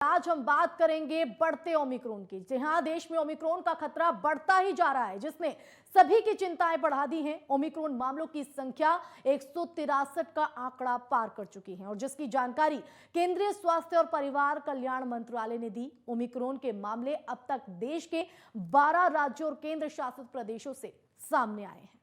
आज हम बात करेंगे बढ़ते ओमिक्रॉन की। जी हां, देश में ओमिक्रॉन का खतरा बढ़ता ही जा रहा है, जिसने सभी की चिंताएं बढ़ा दी हैं। ओमिक्रॉन मामलों की संख्या 163 का आंकड़ा पार कर चुकी है और जिसकी जानकारी केंद्रीय स्वास्थ्य और परिवार कल्याण मंत्रालय ने दी। ओमिक्रॉन के मामले अब तक देश के 12 राज्यों और केंद्र शासित प्रदेशों से सामने आए हैं।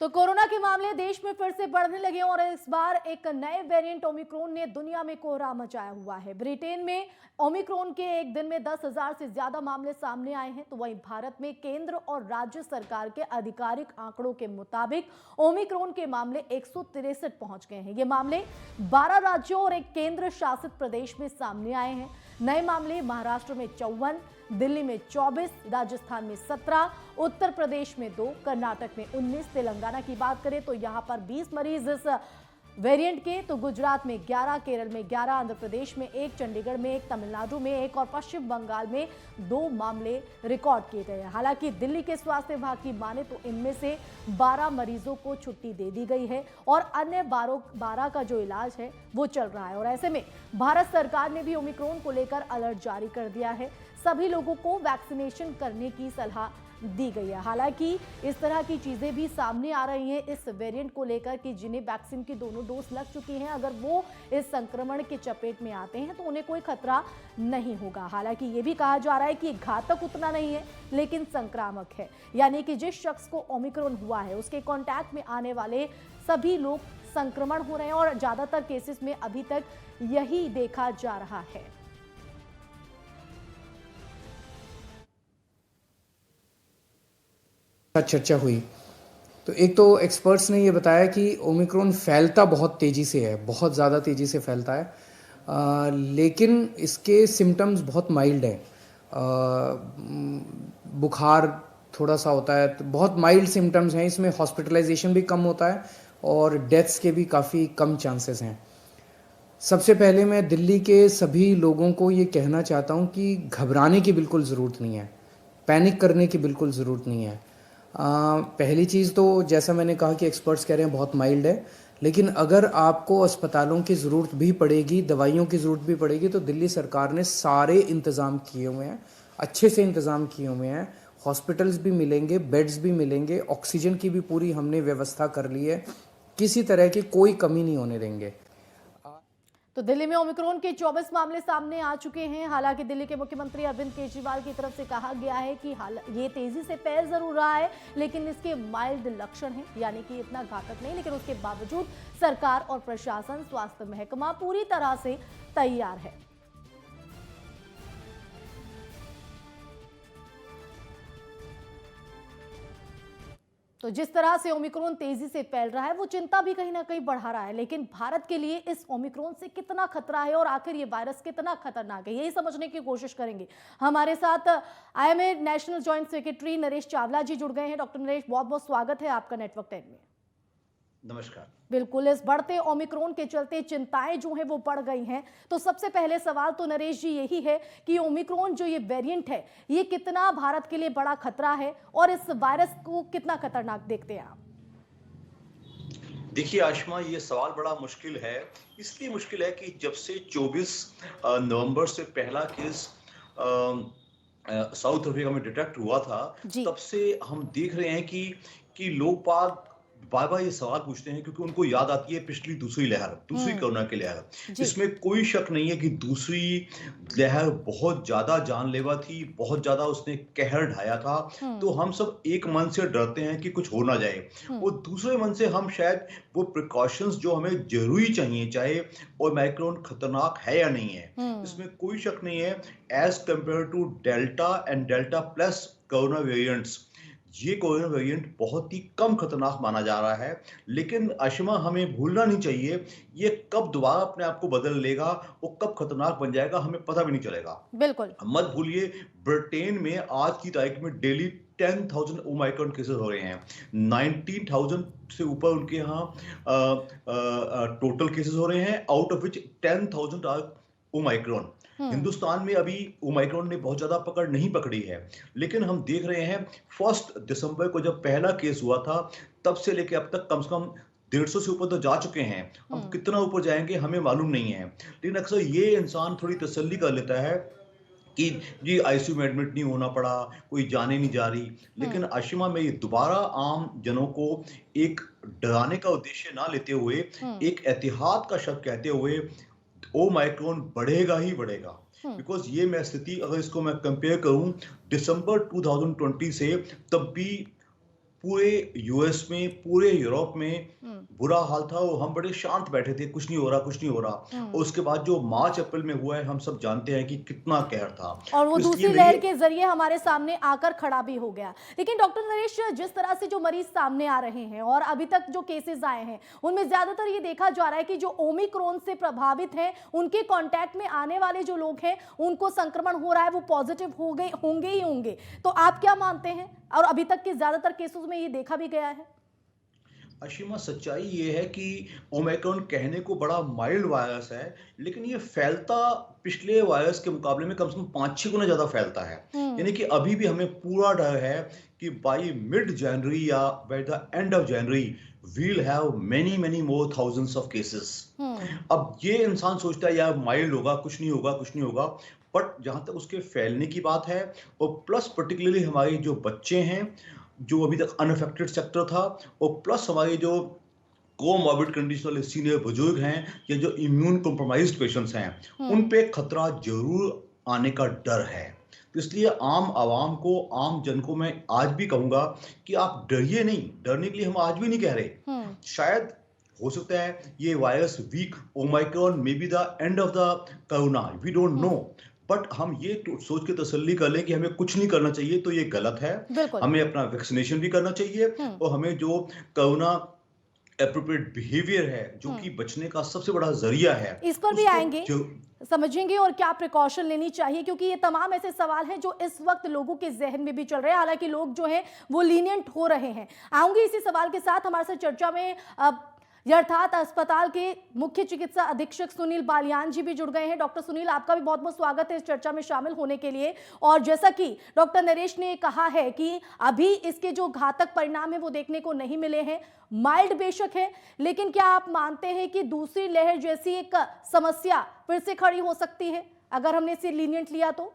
तो कोरोना के मामले देश में फिर से बढ़ने लगे और इस बार एक नए वेरिएंट ओमिक्रॉन ने दुनिया में कोहरा मचाया हुआ है। ब्रिटेन में ओमिक्रॉन के एक दिन में 10,000 से ज्यादा मामले सामने आए हैं, तो वहीं भारत में केंद्र और राज्य सरकार के आधिकारिक आंकड़ों के मुताबिक ओमिक्रॉन के मामले 163 पहुंच गए हैं। ये मामले 12 राज्यों और एक केंद्र शासित प्रदेश में सामने आए हैं। नए मामले महाराष्ट्र में 54, दिल्ली में 24, राजस्थान में 17, उत्तर प्रदेश में 2, कर्नाटक में 19, तेलंगाना की बात करें तो यहां पर 20 मरीज इस वेरिएंट के, तो गुजरात में 11, केरल में 11, आंध्र प्रदेश में 1, चंडीगढ़ में 1, तमिलनाडु में 1 और पश्चिम बंगाल में 2 मामले रिकॉर्ड किए गए हैं। हालांकि दिल्ली के स्वास्थ्य विभाग की माने तो इनमें से 12 मरीजों को छुट्टी दे दी गई है और अन्य 12 का जो इलाज है वो चल रहा है। और ऐसे में भारत सरकार ने भी ओमिक्रॉन को लेकर अलर्ट जारी कर दिया है। सभी लोगों को वैक्सीनेशन करने की सलाह दी गई है। हालांकि इस तरह की चीजें भी सामने आ रही हैं इस वेरिएंट को लेकर कि जिन्हें वैक्सीन की दोनों डोज लग चुकी हैं, अगर वो इस संक्रमण के चपेट में आते हैं तो उन्हें कोई खतरा नहीं होगा। हालांकि ये भी कहा जा रहा है कि घातक उतना नहीं है लेकिन संक्रामक है, यानी कि जिस शख्स को ओमिक्रॉन हुआ है उसके कॉन्टैक्ट में आने वाले सभी लोग संक्रमण हो रहे हैं और ज्यादातर केसेस में अभी तक यही देखा जा रहा है। चर्चा हुई तो एक तो एक्सपर्ट्स ने ये बताया कि ओमिक्रॉन फैलता बहुत तेज़ी से है, बहुत ज़्यादा तेज़ी से फैलता है, लेकिन इसके सिम्टम्स बहुत माइल्ड हैं। बुखार थोड़ा सा होता है, तो बहुत माइल्ड सिम्टम्स हैं। इसमें हॉस्पिटलाइजेशन भी कम होता है और डेथ्स के भी काफ़ी कम चांसेस हैं। सबसे पहले मैं दिल्ली के सभी लोगों को ये कहना चाहता हूँ कि घबराने की बिल्कुल ज़रूरत नहीं है, पैनिक करने की बिल्कुल ज़रूरत नहीं है। पहली चीज़ तो जैसा मैंने कहा कि एक्सपर्ट्स कह रहे हैं बहुत माइल्ड है, लेकिन अगर आपको अस्पतालों की ज़रूरत भी पड़ेगी, दवाइयों की ज़रूरत भी पड़ेगी, तो दिल्ली सरकार ने सारे इंतज़ाम किए हुए हैं, अच्छे से इंतज़ाम किए हुए हैं। हॉस्पिटल्स भी मिलेंगे, बेड्स भी मिलेंगे, ऑक्सीजन की भी पूरी हमने व्यवस्था कर ली है, किसी तरह की कोई कमी नहीं होने देंगे। तो दिल्ली में ओमिक्रॉन के 24 मामले सामने आ चुके हैं। हालांकि दिल्ली के मुख्यमंत्री अरविंद केजरीवाल की तरफ से कहा गया है कि ये तेजी से फैल जरूर रहा है लेकिन इसके माइल्ड लक्षण हैं, यानी कि इतना घातक नहीं, लेकिन उसके बावजूद सरकार और प्रशासन, स्वास्थ्य महकमा पूरी तरह से तैयार है। तो जिस तरह से ओमिक्रॉन तेजी से फैल रहा है वो चिंता भी कहीं ना कहीं बढ़ा रहा है, लेकिन भारत के लिए इस ओमिक्रॉन से कितना खतरा है और आखिर ये वायरस कितना खतरनाक है, यही समझने की कोशिश करेंगे। हमारे साथ IMA national joint secretary Naresh Chawla ji जुड़ गए हैं। डॉक्टर नरेश, बहुत बहुत स्वागत है आपका नेटवर्क 10 में। नमस्कार। बिल्कुल, इस बढ़ते ओमिक्रॉन के चलते चिंताएं जो हैं वो बढ़ गई हैं। तो सबसे पहले सवाल तो नरेश जी यही है कि ओमिक्रॉन जो ये वेरिएंट है ये कितना भारत के लिए बड़ा खतरा है और इस वायरस को कितना खतरनाक देखते हैं आप? देखिए आशमा, ये सवाल बड़ा मुश्किल है। इसलिए मुश्किल है कि जब से 24 नवंबर से पहला केस साउथ अफ्रीका में डिटेक्ट हुआ था, तब से हम देख रहे हैं कि लोग बार बार ये सवाल पूछते हैं क्योंकि उनको याद आती है पिछली दूसरी कोरोना की लहर। इसमें कोई शक नहीं है कि दूसरी लहर बहुत ज्यादा जानलेवा थी, बहुत ज्यादा उसने कहर ढाया था। तो हम सब एक मन से डरते हैं कि कुछ हो ना जाए, और दूसरे मन से हम शायद वो प्रिकॉशंस जो हमें जरूरी चाहिए, चाहे ओमिक्रॉन खतरनाक है या नहीं है, इसमें कोई शक नहीं है, as compare to delta and delta plus corona variants, ये कोरोना वेरिएंट बहुत ही कम खतरनाक माना जा रहा है। लेकिन आशिमा, हमें भूलना नहीं चाहिए, ये कब दोबारा अपने आप को बदल लेगा, वो कब खतरनाक बन जाएगा, हमें पता भी नहीं चलेगा। बिल्कुल मत भूलिए, ब्रिटेन में आज की तारीख में डेली 10,000 ओमिक्रॉन केसेस हो रहे हैं। 19,000 से ऊपर उनके यहाँ टोटल केसेस हो रहे हैं, out of which 10,000 are omicron. Hindustan में अभी ओमाइक्रॉन ने बहुत ज्यादा पकड़ नहीं पकड़ी है, लेकिन हम देख रहे हैं 1 दिसंबर को जब पहला केस हुआ था, तब से लेके अब तक कम 150 से ऊपर तो जा चुके हैं। अब कितना ऊपर जाएंगे हमें मालूम नहीं है, लेकिन अक्सर ये इंसान थोड़ी तसल्ली कर लेता है कि जी आईसीयू में एडमिट नहीं होना पड़ा, कोई जाने नहीं जा रही। लेकिन आशिमा में ये दोबारा आम जनों को एक डराने का उद्देश्य ना लेते हुए, एक एहतियात का शब्द कहते हुए, ओमाइक्रॉन बढ़ेगा ही बढ़ेगा। बिकॉज ये मैं स्थिति अगर इसको मैं कंपेयर करूं दिसंबर 2020 से, तब भी पूरे यूएस में, पूरे यूरोप में बुरा हाल था और हम बड़े शांत बैठे थे, कुछ नहीं हो रहा, कुछ नहीं हो रहा। और उसके बाद जो मार्च अप्रैल में हुआ है, हम सब जानते हैं कि कितना कहर था। और वो तो दूसरी लहर के जरिए हमारे सामने आकर खड़ा भी हो गया। लेकिन डॉक्टर नरेश, जिस तरह से जो मरीज सामने आ रहे हैं और अभी तक जो केसेस आए हैं, उनमें ज्यादातर ये देखा जा रहा है कि जो ओमिक्रॉन से प्रभावित हैं, उनके कांटेक्ट में आने वाले जो लोग हैं, उनको संक्रमण हो रहा है, वो पॉजिटिव होंगे ही होंगे। तो आप क्या मानते हैं? और अभी तक के ज्यादातर केसेस में ये देखा भी गया है। अशिमा, सच्चाई ये है कि ओमिक्रॉन कहने को बड़ा माइल्ड वायरस है, लेकिन ये फैलता पिछले वायरस के मुकाबले में कम से कम 5-6 गुना ज्यादा फैलता है। यानी कि अभी भी हमें पूरा डर है कि बाय मिड जनवरी या by the end of January we'll have many more thousands of cases। अब ये इंसान सोचता है यार माइल्ड होगा, कुछ नहीं होगा, कुछ नहीं होगा, बट जहां तक उसके फैलने की बात है, और प्लस पर्टिकुलरली हमारे जो बच्चे हैं, जो अभी तक अनअफेक्टेड सेक्टर था, और प्लस हमारे जो कोमॉर्बिड कंडीशन वाले सीनियर बुजुर्ग हैं या जो इम्यून कॉम्प्रोमाइज्ड पेशेंट्स हैं, उन पे खतरा जरूर आने का डर है। तो इसलिए आम आवाम को, आम जन को मैं आज भी कहूंगा कि आप डरिए नहीं। डरने के लिए हम आज भी नहीं कह रहे। शायद हो सकता है ये virus weak, omicron may be the end of the corona, we don't know, but हम ये सोच के तसल्ली कर लें कि हमें कुछ नहीं करना चाहिए, तो ये गलत है। हमें अपना वैक्सीनेशन भी करना चाहिए, और हमें जो कोरोना एप्रोप्रिएट बिहेवियर है, जो कि बचने का सबसे बड़ा जरिया है, इस पर भी आएंगे, समझेंगे और क्या प्रिकॉशन लेनी चाहिए, क्योंकि ये तमाम ऐसे सवाल हैं जो इस वक्त लोगों के जहन में भी चल रहे हैं। हालांकि लोग जो हैं वो लीनियंट हो रहे हैं। आऊंगी इसी सवाल के साथ। हमारे साथ चर्चा में यथार्थ अस्पताल के मुख्य चिकित्सा अधीक्षक सुनील बालियान जी भी जुड़ गए हैं। डॉक्टर सुनील, आपका भी बहुत बहुत स्वागत है इस चर्चा में शामिल होने के लिए। और जैसा कि डॉक्टर नरेश ने कहा है कि अभी इसके जो घातक परिणाम है वो देखने को नहीं मिले हैं, माइल्ड बेशक है, लेकिन क्या आप मानते हैं कि दूसरी लहर जैसी एक समस्या फिर से खड़ी हो सकती है अगर हमने इसे लीनियंट लिया तो?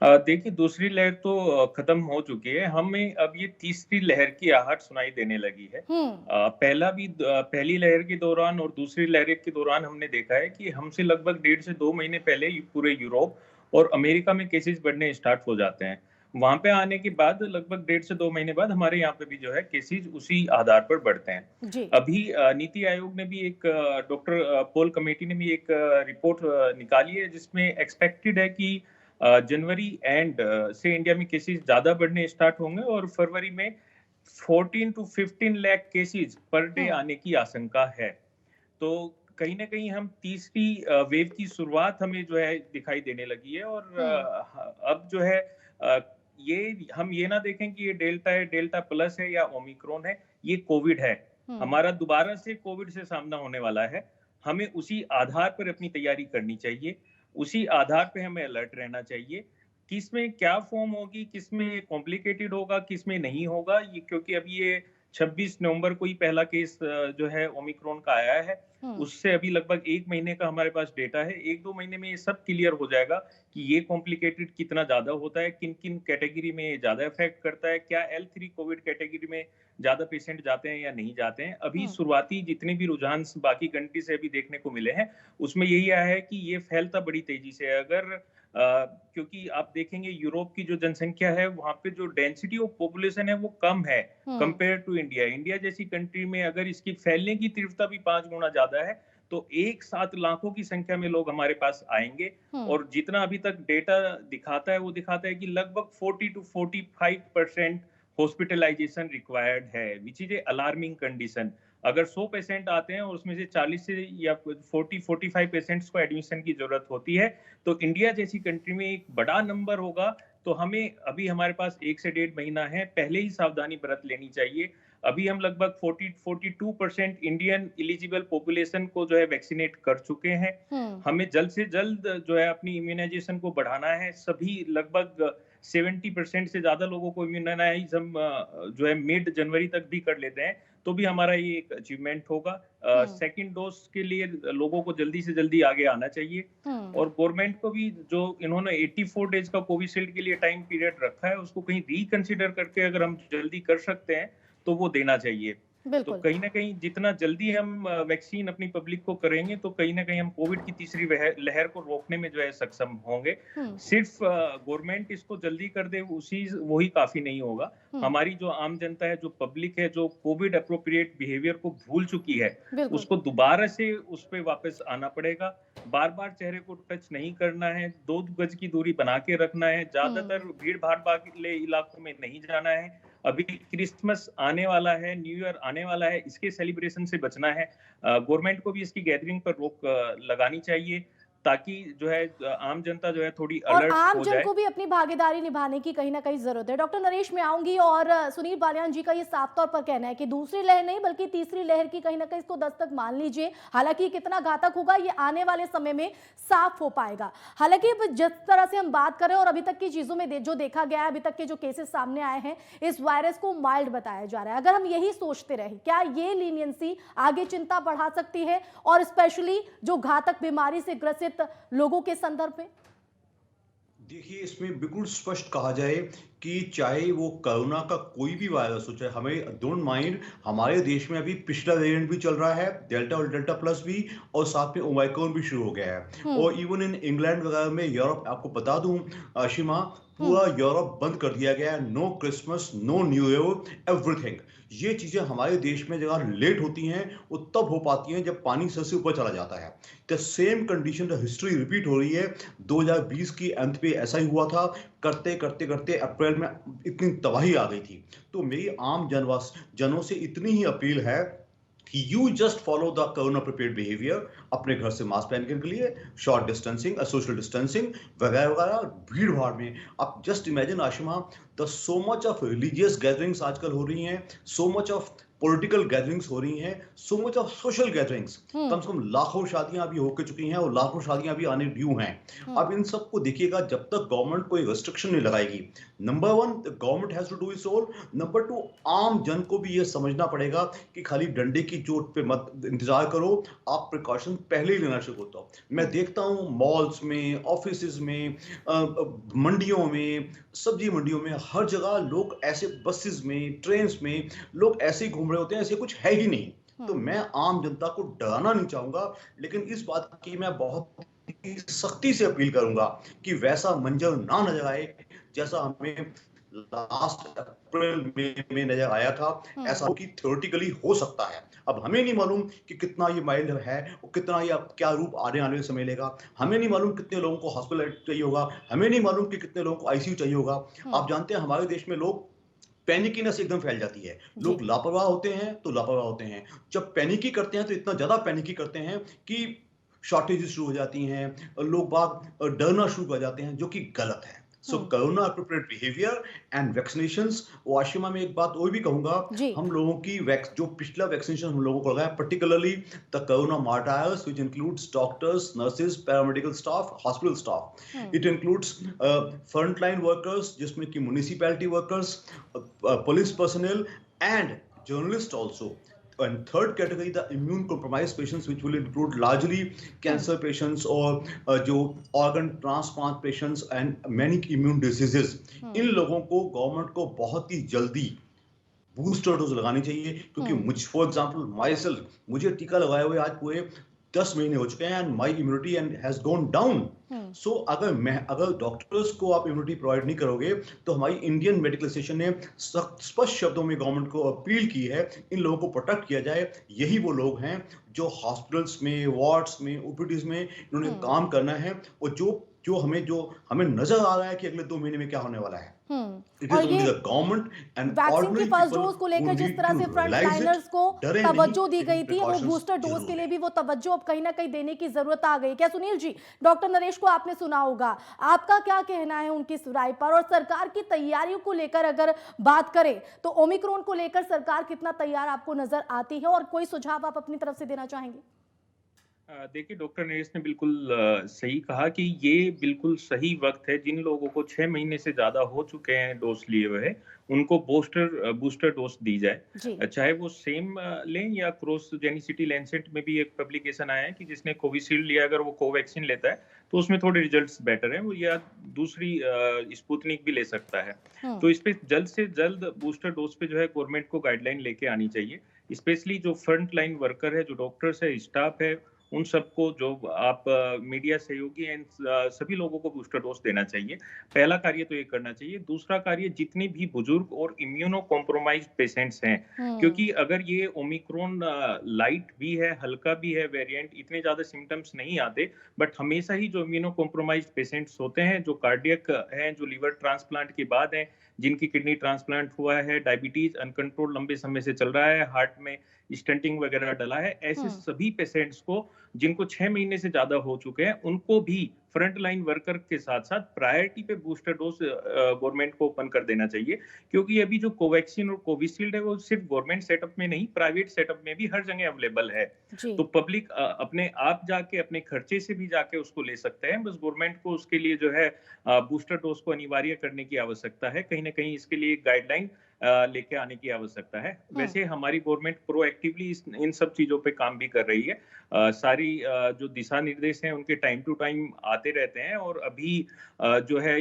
देखिए, दूसरी लहर तो खत्म हो चुकी है। हमें अब ये तीसरी लहर की आहट सुनाई देने लगी है। पहली लहर के दौरान और दूसरी लहर के दौरान हमने देखा है कि हमसे लगभग 1.5 से 2 महीने पहले पूरे यूरोप और अमेरिका में केसेस बढ़ने स्टार्ट हो जाते हैं। वहां पे आने के बाद लगभग 1.5 से 2 महीने बाद हमारे यहाँ पे भी जो है केसेस उसी आधार पर बढ़ते हैं। अभी नीति आयोग ने भी एक, डॉक्टर पॉल कमेटी ने भी एक रिपोर्ट निकाली है, जिसमें एक्सपेक्टेड है कि जनवरी एंड से इंडिया में केसेस ज्यादा बढ़ने स्टार्ट होंगे और फरवरी में 14 to 15 lakh cases per day आने की आशंका है। तो कहीं ना कहीं हम तीसरी वेव की शुरुआत हमें जो है दिखाई देने लगी है। और अब जो है ये हम ये ना देखें कि ये डेल्टा है, डेल्टा प्लस है या ओमिक्रॉन है, ये कोविड है। हमारा दोबारा से कोविड से सामना होने वाला है। हमें उसी आधार पर अपनी तैयारी करनी चाहिए, उसी आधार पे हमें अलर्ट रहना चाहिए। किसमें क्या फॉर्म होगी, किसमें कॉम्प्लिकेटेड होगा, किसमें नहीं होगा, ये क्योंकि अभी ये 26 नवंबर को ही पहला केस जो है ओमिक्रॉन का आया है, उससे अभी लगभग 1 महीने का हमारे पास डेटा है। 1-2 महीने में ये सब क्लियर हो जाएगा कि ये कॉम्प्लिकेटेड कितना ज्यादा होता है, किन किन कैटेगरी में ज्यादा इफेक्ट करता है, क्या L3 कोविड कैटेगरी में ज्यादा पेशेंट जाते हैं या नहीं जाते हैं। अभी शुरुआती जितने भी रुझान बाकी कंट्री से अभी देखने को मिले हैं, उसमें यही आया है कि ये फैलता बड़ी तेजी से है। अगर क्योंकि आप देखेंगे यूरोप की जो जनसंख्या है, वहां पे जो डेंसिटी ऑफ पॉपुलेशन है वो कम है कंपेयर टू इंडिया। इंडिया जैसी कंट्री में अगर इसकी फैलने की तीव्रता भी 5 गुना ज्यादा है, तो एक साथ लाखों की संख्या में लोग हमारे पास आएंगे। और जितना अभी तक डेटा दिखाता है वो दिखाता है कि लगभग 40 to 45% हॉस्पिटलाइजेशन रिक्वायर्ड है, which is a alarming condition. अगर 100 पेशेंट आते हैं और उसमें से 40 से या 40-45 पेशेंट्स को एडमिशन की जरूरत होती है, तो इंडिया जैसी कंट्री में एक बड़ा नंबर होगा। तो हमें अभी हमारे पास 1 से 1.5 महीना है, पहले ही सावधानी बरत लेनी चाहिए। अभी हम लगभग 42% इंडियन एलिजिबल पॉपुलेशन को जो है वैक्सीनेट कर चुके हैं। हमें जल्द से जल्द जो है अपनी इम्यूनाइजेशन को बढ़ाना है। सभी लगभग 70% से ज्यादा लोगों को इम्यूनाइज हम जो है मिड जनवरी तक भी कर लेते हैं तो भी हमारा ये एक अचीवमेंट होगा। सेकंड डोज के लिए लोगों को जल्दी से जल्दी आगे आना चाहिए और गवर्नमेंट को भी जो इन्होंने 84 डेज का कोविशील्ड के लिए टाइम पीरियड रखा है उसको कहीं रिकंसिडर करके अगर हम जल्दी कर सकते हैं तो वो देना चाहिए। तो कहीं ना कहीं जितना जल्दी हम वैक्सीन अपनी पब्लिक को करेंगे तो कहीं ना कहीं हम कोविड की तीसरी लहर को रोकने में जो है सक्षम होंगे। सिर्फ गवर्नमेंट इसको जल्दी कर दे वही काफी नहीं होगा। हमारी जो आम जनता है, जो पब्लिक है, जो कोविड अप्रोप्रिएट बिहेवियर को भूल चुकी है, उसको दोबारा से उस पे वापस आना पड़ेगा। बार बार चेहरे को टच नहीं करना है, 2 गज की दूरी बना के रखना है, ज्यादातर भीड़ भाड़ वाले इलाकों में नहीं जाना है। अभी क्रिसमस आने वाला है, न्यू ईयर आने वाला है, इसके सेलिब्रेशन से बचना है। गवर्नमेंट को भी इसकी गैदरिंग पर रोक लगानी चाहिए ताकि जो है आम जनता जो है थोड़ी अलर्ट हो जाए। और आम जन को भी अपनी भागीदारी निभाने की कहीं ना कहीं जरूरत है। डॉक्टर नरेश में आऊंगी और सुनील बालियान जी का ये साफ तौर पर कहना है कि दूसरी लहर नहीं बल्कि तीसरी लहर की कहीं ना कहीं इसको दस्तक मान लीजिए। हालांकि कितना घातक होगा ये आने वाले समय में साफ हो पाएगा। हालांकि जिस तरह से हम बात करें और अभी तक की चीजों में जो देखा गया है, अभी तक के जो केसेस सामने आए हैं, इस वायरस को माइल्ड बताया जा रहा है। अगर हम यही सोचते रहे, क्या ये लीनियंसी आगे चिंता बढ़ा सकती है और स्पेशली जो घातक बीमारी से ग्रसित लोगों के संदर्भ में? देखिए, इसमें बिल्कुल स्पष्ट कहा जाए कि चाहे वो कोरोना का कोई भी वायरस हो, चाहे हमें डोंट माइंड, हमारे देश में अभी पिछला वेरिएंट भी चल रहा है, डेल्टा और डेल्टा प्लस भी, और साथ में ओमाइक्रॉन भी शुरू हो गया है। और इवन इन इंग्लैंड वगैरह में, यूरोप, आपको बता दूं आशिमा, पूरा यूरोप बंद कर दिया गया है। No Christmas, no new year, everything. ये चीजें हमारे देश में जगह लेट होती हैं, वो तब हो पाती हैं जब पानी सर से ऊपर चला जाता है। The same condition, the history repeat हो रही है। 2020 की अंत पे ऐसा ही हुआ था। करते करते करते अप्रैल में इतनी तबाही आ गई थी। तो मेरी आम जनों से इतनी ही अपील है कि you just follow the corona prepared behaviour. अपने घर से मास्क पहनने के लिए, शॉर्ट डिस्टेंसिंग, सोशल डिस्टेंसिंग वगैरह वगैरह। भीड़ भाड़ में आप just imagine Ashima, the so much of religious gatherings आजकल हो रही हैं, so much of political gatherings हो रही हैं, so much of social gatherings. कम से कम लाखों शादियां अभी होकर चुकी हैं और लाखों शादियां अभी आने ड्यू हैं। अब इन सब को देखिएगा, जब तक गवर्नमेंट कोई रिस्ट्रिक्शन नहीं लगाएगी, number 1 government has to do its role, number 2 आम जन को भी ये समझना पड़ेगा कि खाली डंडे की चोट पे मत इंतजार करो, आप प्रिकॉशन पहले ही लेना शुरू होता हो। मैं देखता हूँ मॉल्स में, ऑफिस में, मंडियों में, सब्जी मंडियों में, हर जगह लोग ऐसे बसेस में, ट्रेन में लोग ऐसे ही घूम रहे होते हैं, ऐसे कुछ है ही नहीं। तो मैं आम जनता को डराना नहीं चाहूंगा, लेकिन इस बात की मैं बहुत सख्ती से अपील करूंगा कि वैसा मंजर ना नजर आए जैसा हमें लास्ट अप्रैल में नजर आया था। ऐसा कि थ्योरेटिकली हो सकता है। अब हमें नहीं मालूम कि कितना ये माइल्ड है और कितना ये क्या रूप आने वाले समय लेगा। हमें नहीं मालूम कितने लोगों को हॉस्पिटल चाहिए होगा, हमें नहीं मालूम कि कितने लोगों को आईसीयू चाहिए होगा। आप जानते हैं हमारे देश में लोग पैनिकीनेस एकदम फैल जाती है। लोग लापरवाह होते हैं तो लापरवाह होते हैं। जब पैनिकी करते हैं तो इतना ज्यादा पैनिकी करते हैं कि शॉर्टेजेस शुरू हो जाती हैं, लोग बाग डरना शुरू कर जाते हैं, जो कि गलत है। So corona appropriate behaviour and vaccinations. वाशिमा में एक बात और भी कहूंगा, हम लोगों की जो पिछला वैक्सीनेशन हम लोगों को लगा है, particularly the corona martyrs, which includes doctors, nurses, paramedical staff, hospital staff. It includes frontline workers, जिसमें कि municipality workers, police personal and journalist also. And third category, the immune compromised patients, which will include largely cancer patients or जो organ transplant patients and many immune diseases. इन लोगों को government को बहुत ही जल्दी booster dose लगानी चाहिए, क्योंकि for example my self, मुझे टीका लगाए हुए आज पूरे 10 महीने हो चुके हैं and my immunity has gone down. So अगर डॉक्टर्स को आप इम्यूनिटी प्रोवाइड नहीं करोगे तो हमारी इंडियन मेडिकल एसोसिएशन ने स्पष्ट शब्दों में गवर्नमेंट को अपील की है इन लोगों को प्रोटेक्ट किया जाए। यही वो लोग हैं जो हॉस्पिटल्स में, वार्ड्स में, ओपीडीज में इन्होंने काम करना है, और जो हमें नजर आ रहा है कि अगले 2 महीने में क्या होने वाला है। It is और only ये the government and वैक्सीन की ordinary फर्स्ट people डोज को who लेकर जिस need तरह to से फ्रंट realize it। लाइनर्स को डरे नहीं, तवज्जो दी लेकिन गई थी, वो precautions बूस्टर डोज जरूर के लिए है। भी वो तवज्जो अब कहीं ना कहीं देने की जरूरत आ गई। क्या सुनील जी, डॉक्टर नरेश को आपने सुना होगा, आपका क्या कहना है उनकी इस राय पर? और सरकार की तैयारियों को लेकर अगर बात करें तो ओमिक्रॉन को लेकर सरकार कितना तैयार आपको नजर आती है, और कोई सुझाव आप अपनी तरफ से देना चाहेंगे? देखिए, डॉक्टर नरेश ने बिल्कुल सही कहा कि ये बिल्कुल सही वक्त है। जिन लोगों को 6 महीने से ज्यादा हो चुके हैं डोज लिए हुए, उनको बूस्टर डोज दी जाए। चाहे वो सेम लें या क्रॉस जेनिसिटी लैंसेट में भी एक पब्लिकेशन आया है कि जिसने कोविशील्ड लिया अगर वो कोवैक्सीन लेता है तो उसमें थोड़े रिजल्ट्स बेटर हैं, वो या दूसरी स्पुतनिक भी ले सकता है। तो इस पे जल्द से जल्द बूस्टर डोज पे जो है गवर्नमेंट को गाइडलाइन लेके आनी चाहिए। स्पेशली जो फ्रंट लाइन वर्कर है, जो डॉक्टर्स है, स्टाफ है, उन सबको, जो आप मीडिया सहयोगी हैं, सभी लोगों को बूस्टर डोज देना चाहिए। पहला कार्य तो ये करना चाहिए। दूसरा कार्य, जितने भी बुजुर्ग और इम्यूनो कॉम्प्रोमाइज्ड पेशेंट्स हैं, क्योंकि अगर ये ओमिक्रॉन लाइट भी है, हल्का भी है वेरिएंट, इतने ज्यादा सिम्टम्स नहीं आते, बट हमेशा ही जो इम्यूनो कॉम्प्रोमाइज्ड पेशेंट्स होते हैं, जो कार्डियक हैं, जो लीवर ट्रांसप्लांट के बाद हैं, जिनकी किडनी ट्रांसप्लांट हुआ है, डायबिटीज अनकंट्रोल लंबे समय से चल रहा है, हार्ट में स्टंटिंग वगैरह डला है, ऐसे सभी पेशेंट्स को, जिनको 6 महीने से ज्यादा हो चुके हैं, उनको भी फ्रंट लाइन वर्कर के साथ साथ प्रायोरिटी पे बूस्टर डोज गवर्नमेंट को ओपन कर देना चाहिए। क्योंकि अभी जो कोवैक्सीन और कोविशील्ड है वो सिर्फ गवर्नमेंट सेटअप में नहीं, प्राइवेट सेटअप में भी हर जगह अवेलेबल है। तो पब्लिक अपने आप जाके, अपने खर्चे से भी जाके उसको ले सकते हैं। बस गवर्नमेंट को उसके लिए जो है बूस्टर डोज को अनिवार्य करने की आवश्यकता है। कहीं ना कहीं इसके लिए गाइडलाइन लेके आने की आवश्यकता है। वैसे हमारी गवर्नमेंट प्रोएक्टिवली इन सब चीजों पे काम भी कर रही है। सारी जो दिशा निर्देश हैं उनके टाइम टू टाइम आते रहते हैं, और अभी जो है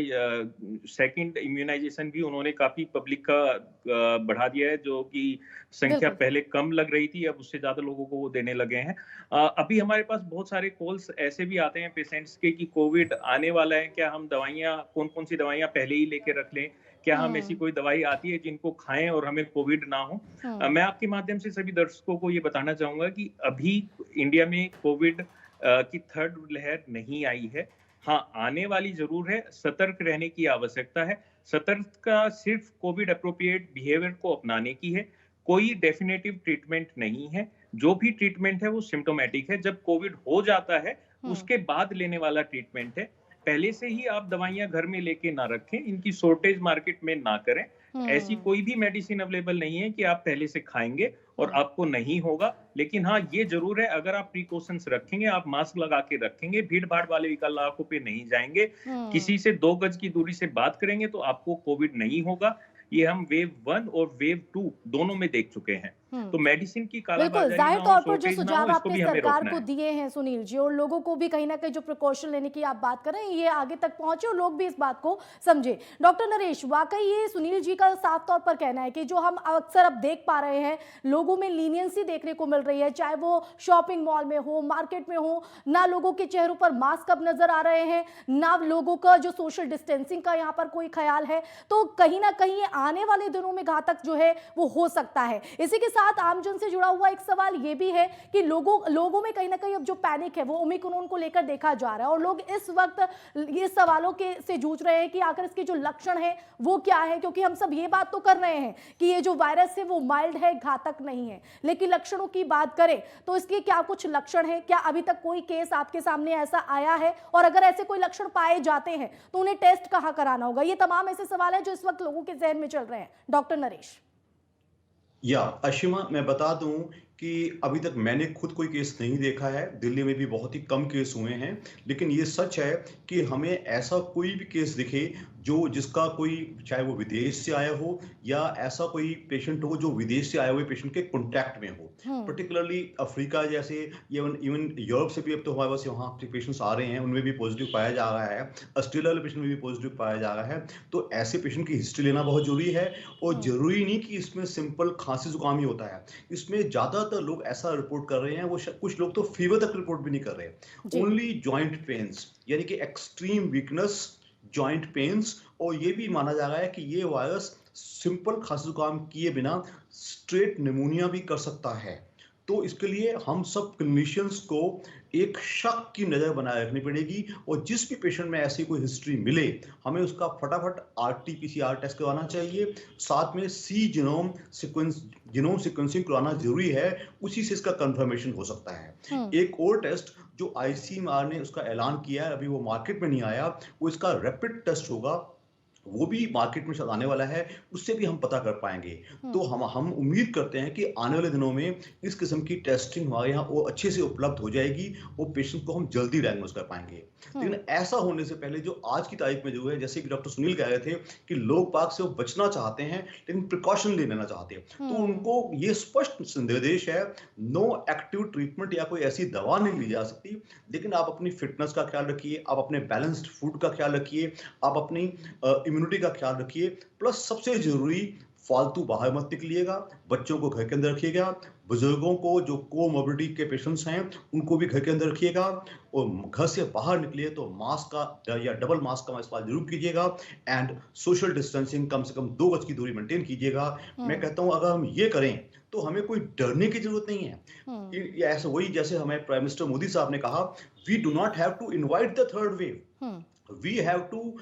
सेकंड इम्यूनाइजेशन भी उन्होंने काफी पब्लिक का बढ़ा दिया है, जो कि संख्या पहले कम लग रही थी, अब उससे ज्यादा लोगों को वो देने लगे हैं। अभी हमारे पास बहुत सारे कॉल्स ऐसे भी आते हैं पेशेंट्स के कि कोविड आने वाला है, क्या हम दवाइयाँ, कौन कौन सी दवाइयाँ पहले ही लेके रख लें, क्या हम ऐसी कोई दवाई आती है जिनको खाएं और हमें कोविड ना हो। मैं आपके माध्यम से सभी दर्शकों को ये बताना चाहूंगा कि अभी इंडिया में कोविड की थर्ड लहर नहीं आई है। हाँ, आने वाली जरूर है। सतर्क रहने की आवश्यकता है। सतर्कता सिर्फ कोविड अप्रोप्रिएट बिहेवियर को अपनाने की है। कोई डेफिनेटिव ट्रीटमेंट नहीं है। जो भी ट्रीटमेंट है वो सिम्टोमेटिक है। जब कोविड हो जाता है उसके बाद लेने वाला ट्रीटमेंट है। पहले से ही आप दवाइयां घर में लेके ना रखें, इनकी शॉर्टेज मार्केट में ना करें। ऐसी कोई भी मेडिसिन अवेलेबल नहीं है कि आप पहले से खाएंगे और आपको नहीं होगा। लेकिन हाँ, ये जरूर है, अगर आप प्रिकॉशंस रखेंगे, आप मास्क लगा के रखेंगे, भीड़ भाड़ वाले इलाकों पे नहीं जाएंगे, किसी से 2 गज की दूरी से बात करेंगे, तो आपको कोविड नहीं होगा। ये हम वेव 1 और वेव 2 दोनों में देख चुके हैं। तो मेडिसिन की बिल्कुल, जाहिर तौर पर जो सुझाव आपने सरकार को दिए हैं सुनील जी, और लोगों को भी कहीं ना कहीं जो प्रिकॉशन लेने की आप बात कर रहे हैं, ये आगे तक पहुंचे और लोग भी इस बात को समझे। डॉक्टर नरेश, वाकई ये सुनील जी का साफ तौर पर कहना है कि जो हम अक्सर अब देख पा रहे हैं, लोगों में लीनियंसी देखने को मिल रही है, चाहे वो शॉपिंग मॉल में हो, मार्केट में हो, ना लोगों के चेहरों पर मास्क अब नजर आ रहे हैं, ना लोगों का जो सोशल डिस्टेंसिंग का यहाँ पर कोई ख्याल है। तो कहीं ना कहीं आने वाले दिनों में घातक जो है वो हो सकता है। इसी के साथ आमजन से जुड़ा हुआ एक सवाल ये भी है कि लोगों में कहीं ना कहीं अब जो पैनिक है वो ओमिक्रॉन को लेकर देखा जा रहा है, और लोग इस वक्त ये सवालों के से जूझ रहे हैं कि आखिर इसके जो लक्षण है वो क्या है। क्योंकि हम सब ये बात तो कर रहे हैं कि ये जो वायरस है वो माइल्ड है, घातक नहीं है, लेकिन लक्षणों की बात करें तो इसके क्या कुछ लक्षण है? क्या अभी तक कोई केस आपके सामने ऐसा आया है? और अगर ऐसे कोई लक्षण पाए जाते हैं तो उन्हें टेस्ट कहां कराना होगा? ये तमाम ऐसे सवाल हैं जो इस वक्त लोगों के जहन में चल रहे हैं। डॉक्टर नरेश। अशिमा, मैं बता दूं कि अभी तक मैंने खुद कोई केस नहीं देखा है। दिल्ली में भी बहुत ही कम केस हुए हैं, लेकिन ये सच है कि हमें ऐसा कोई भी केस दिखे जिसका कोई, चाहे वो विदेश से आया हो या ऐसा कोई पेशेंट हो जो विदेश से आए हुए पेशेंट के कॉन्टैक्ट में हो, पर्टिकुलरली अफ्रीका जैसे, इवन यूरोप से भी अब तो हमारे पास यहाँ पेशेंट्स आ रहे हैं, उनमें भी पॉजिटिव पाया जा रहा है, ऑस्ट्रेलिया वाले पेशेंट में भी पॉजिटिव पाया जा रहा है। तो ऐसे पेशेंट की हिस्ट्री लेना बहुत जरूरी है, और जरूरी नहीं कि इसमें सिंपल खांसी जुकाम ही होता है। इसमें ज्यादातर लोग ऐसा रिपोर्ट कर रहे हैं, वो कुछ लोग तो फीवर तक रिपोर्ट भी नहीं कर रहे, ओनली जॉइंट पेन्स, यानी कि एक्सट्रीम वीकनेस, जॉइंट पेन्स। और ये भी माना जा रहा है कि ये वायरस सिंपल खांसी जुकाम किए बिना स्ट्रेट निमोनिया भी कर सकता है। तो इसके लिए हम सब क्लिनिशियंस को एक शक की नजर बनाए रखनी पड़ेगी, और जिस भी पेशेंट में ऐसी कोई हिस्ट्री मिले हमें उसका फटाफट RT-PCR टेस्ट करवाना चाहिए। साथ में जीनोम सीक्वेंसिंग करवाना जरूरी है, उसी से इसका कंफर्मेशन हो सकता है। एक और टेस्ट जो ICMR ने उसका ऐलान किया है, अभी वो मार्केट में नहीं आया, वो इसका रैपिड टेस्ट होगा, वो भी मार्केट में आने वाला है, उससे भी हम पता कर पाएंगे। तो हम उम्मीद करते हैं कि आने वाले दिनों में इस किस्म की टेस्टिंग हमारे यहाँ वो अच्छे से उपलब्ध हो जाएगी, वो पेशेंट को हम जल्दी डायग्नोज कर पाएंगे। लेकिन ऐसा होने से पहले जो आज की तारीख में जो है, जैसे कि डॉक्टर सुनील कह रहे थे कि लोग बाग से वो बचना चाहते हैं लेकिन प्रिकॉशन ले लेना चाहते हैं, तो उनको ये स्पष्ट निर्देश है, नो एक्टिव ट्रीटमेंट या कोई ऐसी दवा नहीं ली जा सकती, लेकिन आप अपनी फिटनेस का ख्याल रखिए, आप अपने बैलेंस्ड फूड का ख्याल रखिए, आप अपनी इम्यूनिटी का ख्याल रखिए, प्लस सबसे जरूरी फालतू बाहर मत निकलिएगा, बच्चों को घर के अंदर रखिएगा, बुजुर्गों को जो कोमोर्बिडिटी के पेशेंट्स हैं उनको भी घर के अंदर रखिएगा, और घर से बाहर निकलिए तो मास्क का या डबल मास्क का इस्तेमाल जरूर कीजिएगा, एंड सोशल डिस्टेंसिंग कम से कम 2 गज की दूरी मेंटेन कीजिएगा। मैं कहता हूं अगर हम ये करें तो हमें कोई डरने की जरूरत नहीं है। ऐसा वही जैसे हमें प्राइम मिनिस्टर मोदी साहब ने कहा, we do not have to invite the third wave, we have to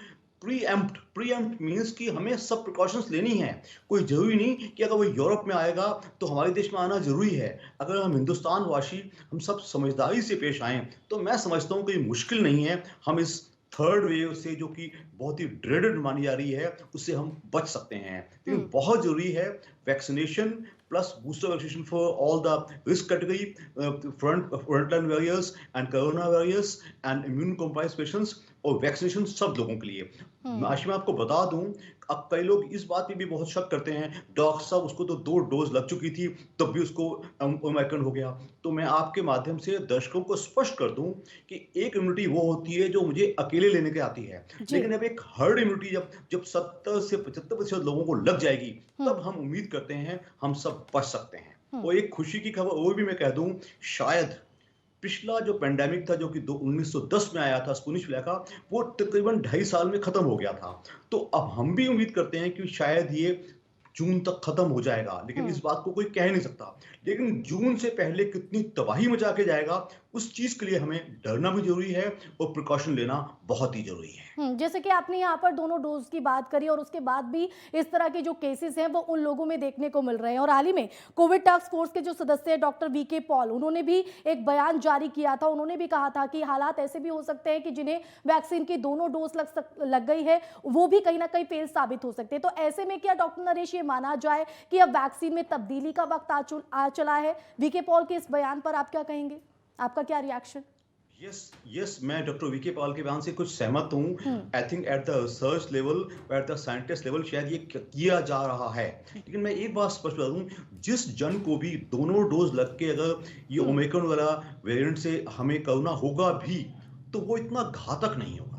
preempt means कि हमें सब प्रिकॉशंस लेनी है। कोई जरूरी नहीं कि अगर वो यूरोप में आएगा तो हमारे देश में आना जरूरी है। अगर हम हिंदुस्तान वासी हम सब समझदारी से पेश आए तो मैं समझता हूँ कि मुश्किल नहीं है, हम इस थर्ड वेव से जो कि बहुत ही ड्रेडेड मानी जा रही है उससे हम बच सकते हैं। लेकिन बहुत जरूरी है vaccination plus booster vaccination for all the risk category, frontline warriors and corona warriors and immune compromised patients, और वैक्सीनेशन सब लोगों के लिए। आशी मैं आपको बता दूं, अब कई लोग इस बात पे भी बहुत शक करते हैं, डॉक्टर साहब उसको तो 2 डोज लग चुकी थी तब भी उसको ओमिक्रॉन हो गया। तो मैं आपके माध्यम से दर्शकों को स्पष्ट कर दूं कि एक इम्यूनिटी वो होती है जो मुझे अकेले लेने के आती है, लेकिन अब एक हर्ड इम्यूनिटी जब 70 से 75% लोगों को लग जाएगी तब हम उम्मीद करते हैं हम सब बच सकते हैं। और एक खुशी की खबर वो भी मैं कह दूं, शायद पिछला जो पेंडेमिक था जो कि 1910 में आया था स्पेनिश फ्लू का, वो तकरीबन 2.5 साल में खत्म हो गया था। तो अब हम भी उम्मीद करते हैं कि शायद ये जून तक खत्म हो जाएगा, लेकिन इस बात को कोई कह नहीं सकता। लेकिन जून से पहले कितनी तबाही मचा के जाएगा उस चीज के लिए हमें डरना भी जरूरी है और प्रिकॉशन लेना बहुत ही जरूरी है। जैसे कि आपने यहाँ पर दोनों डोज की बात करी और उसके बाद भी इस तरह के जो केसेस हैं वो उन लोगों में देखने को मिल रहे हैं, और हाल ही में कोविड टास्क फोर्स के जो सदस्य हैं डॉक्टर वीके पॉल, उन्होंने भी एक बयान जारी किया था। उन्होंने भी कहा था कि हालात ऐसे भी हो सकते हैं कि जिन्हें वैक्सीन की दोनों डोज लग गई है वो भी कहीं ना कहीं फेल साबित हो सकते हैं। तो ऐसे में क्या डॉक्टर नरेश ये माना जाए कि अब वैक्सीन में तब्दीली का वक्त आ चला है? वीके पॉल के इस बयान पर आप क्या कहेंगे, आपका क्या रिएक्शन? यस, मैं डॉक्टर वीके पॉल के बयान से कुछ सहमत हूँ। I think at the research level, at the scientist level शायद ये किया जा रहा है, लेकिन मैं एक बात स्पष्ट बता दूं, जिस जन को भी दोनों डोज लग के अगर ये ओमिक्रॉन वाला वेरिएंट से हमें कोरोना होगा भी तो वो इतना घातक नहीं होगा।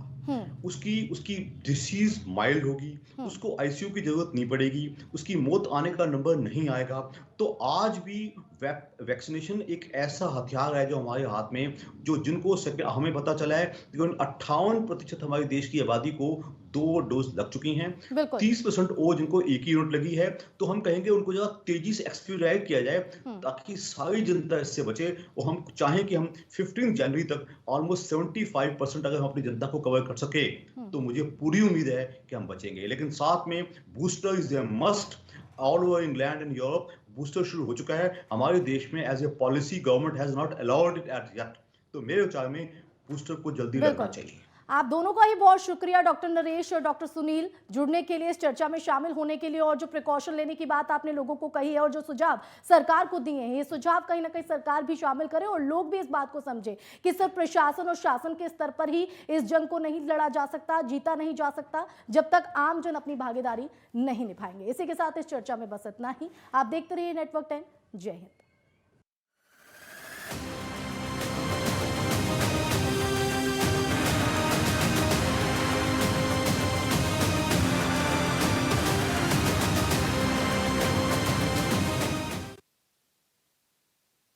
उसकी डिसीज माइल्ड होगी, उसको आईसीयू की जरूरत नहीं पड़ेगी, उसकी मौत आने का नंबर नहीं आएगा। तो आज भी वैक्सीनेशन एक ऐसा हथियार है जो हमारे हाथ में, जो जिनको हमें पता चला है 58% हमारे देश की आबादी को 2 डोज लग चुकी हैं, 30% और जिनको एक ही यूनिट लगी है। तो हम कहेंगे उनको जरा तेजी से एक्सपीरियंट किया जाए ताकि सारी जनता इससे बचे। और हम चाहें कि हम 15 जनवरी तक ऑलमोस्ट 75% अगर हम अपनी जनता को कवर कर सके तो मुझे पूरी उम्मीद है कि हम बचेंगे। लेकिन साथ में booster is a must. All over England and Europe booster शुरू हो चुका है, हमारे देश में as a policy government has not allowed it at yet. तो मेरे विचार में बूस्टर को जल्दी लगना चाहिए। आप दोनों का ही बहुत शुक्रिया डॉक्टर नरेश और डॉक्टर सुनील जुड़ने के लिए, इस चर्चा में शामिल होने के लिए, और जो प्रिकॉशन लेने की बात आपने लोगों को कही है और जो सुझाव सरकार को दिए हैं, ये सुझाव कहीं ना कहीं सरकार भी शामिल करे और लोग भी इस बात को समझे कि सिर्फ प्रशासन और शासन के स्तर पर ही इस जंग को नहीं लड़ा जा सकता, जीता नहीं जा सकता जब तक आम जन अपनी भागीदारी नहीं निभाएंगे। इसी के साथ इस चर्चा में बस इतना ही। आप देखते रहिए नेटवर्क 10। जय हिंद।